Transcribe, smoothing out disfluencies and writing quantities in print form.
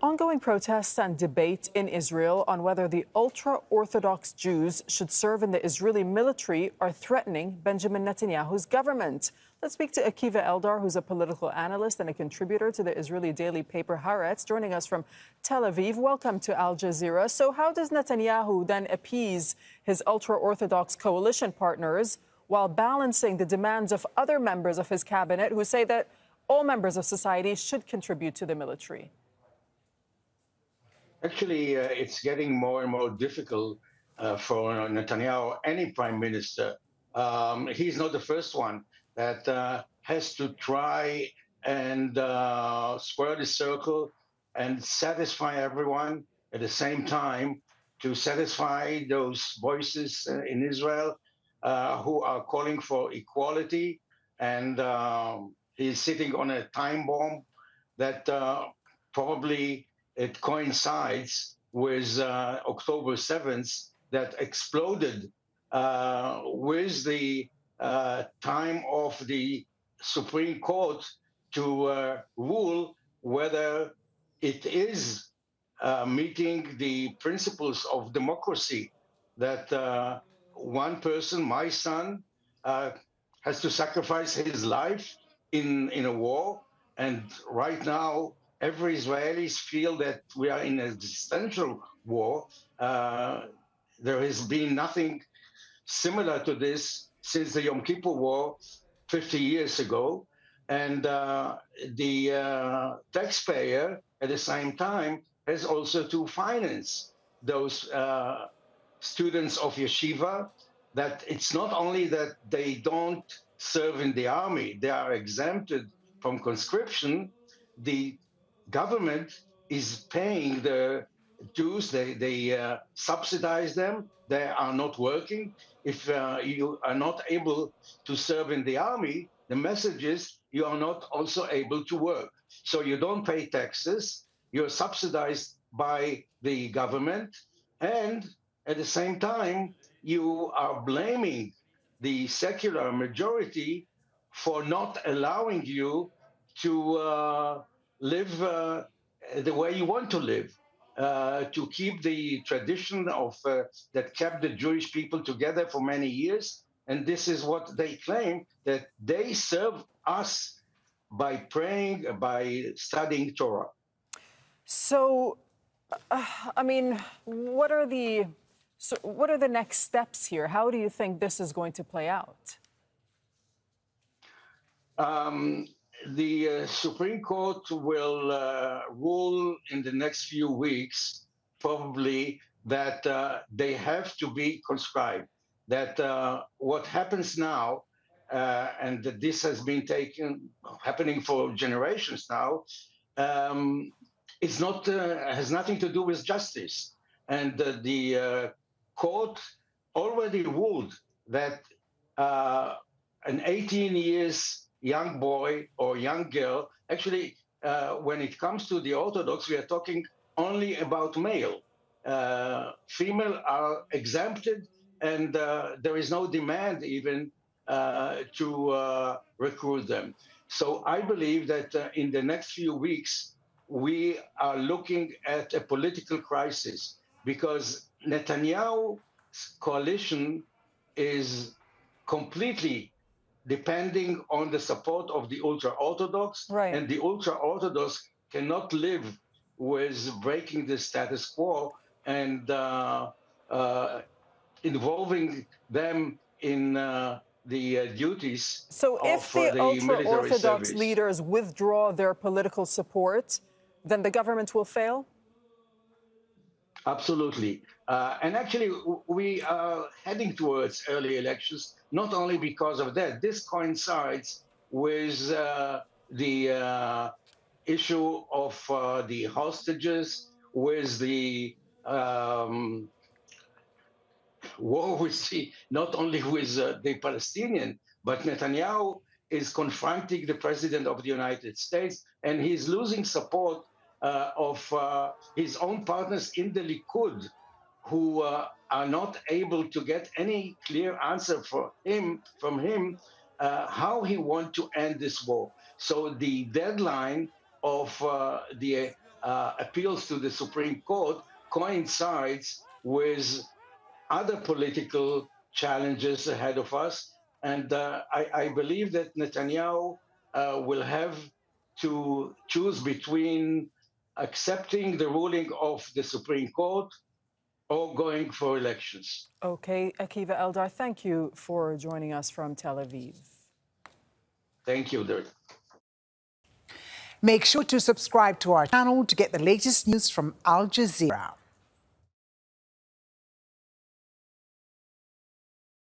Ongoing protests and debate in Israel on whether the ultra-Orthodox Jews should serve in the Israeli military are threatening Benjamin Netanyahu's government. Let's speak to Akiva Eldar, who's a political analyst and a contributor to the Israeli daily paper Haaretz, joining us from Tel Aviv. Welcome to Al Jazeera. So how does Netanyahu then appease his ultra-Orthodox coalition partners while balancing the demands of other members of his cabinet who say that all members of society should contribute to the military? Actually, it's getting more and more difficult for Netanyahu, any prime minister. He's not the first one that has to try and square the circle and satisfy everyone at the same time, to satisfy those voices in Israel who are calling for equality. And he's sitting on a time bomb that probably it coincides with October 7th that exploded with the time of the Supreme Court to rule whether it is meeting the principles of democracy, that one person, my son, has to sacrifice his life in a war. And right now, every Israelis feel that we are in an existential war. There has been nothing similar to this since the Yom Kippur War 50 years ago. And the taxpayer, at the same time, has also to finance those students of yeshiva, that it's not only that they don't serve in the army, they are exempted from conscription. The government is paying the Jews, they subsidize them, they are not working. If you are not able to serve in the army, the message is you are not also able to work. So you don't pay taxes, you're subsidized by the government, and at the same time, you are blaming the secular majority for not allowing you to live the way you want to live, to keep the tradition of that kept the Jewish people together for many years. And this is what they claim, that they serve us by praying, by studying Torah. So, I mean, what are the next steps here? How do you think this is going to play out? The Supreme Court will rule in the next few weeks, probably, that they have to be conscribed. That what happens now, and that this has been happening for generations now, it's not has nothing to do with justice. And the court already ruled that an 18 years young boy or young girl, actually, when it comes to the Orthodox, we are talking only about male. Female are exempted, and there is no demand even to recruit them. So I believe that in the next few weeks, we are looking at a political crisis, because Netanyahu's coalition is completely depending on the support of the ultra-Orthodox, right. And the ultra-Orthodox cannot live with breaking the status quo and involving them in the duties. So if the ultra-Orthodox leaders withdraw their political support, then the government will fail? Absolutely. And actually, we are heading towards early elections, not only because of that. This coincides with the issue of the hostages, with the war with not only with the Palestinian, but Netanyahu is confronting the president of the United States, and he's losing support of his own partners in the Likud, who are not able to get any clear answer from him how he wants to end this war. So the deadline of the appeals to the Supreme Court coincides with other political challenges ahead of us. And I believe that Netanyahu will have to choose between accepting the ruling of the Supreme Court or going for elections. Okay, Akiva Eldar, thank you for joining us from Tel Aviv. Thank you, Dirk. Make sure to subscribe to our channel to get the latest news from Al Jazeera.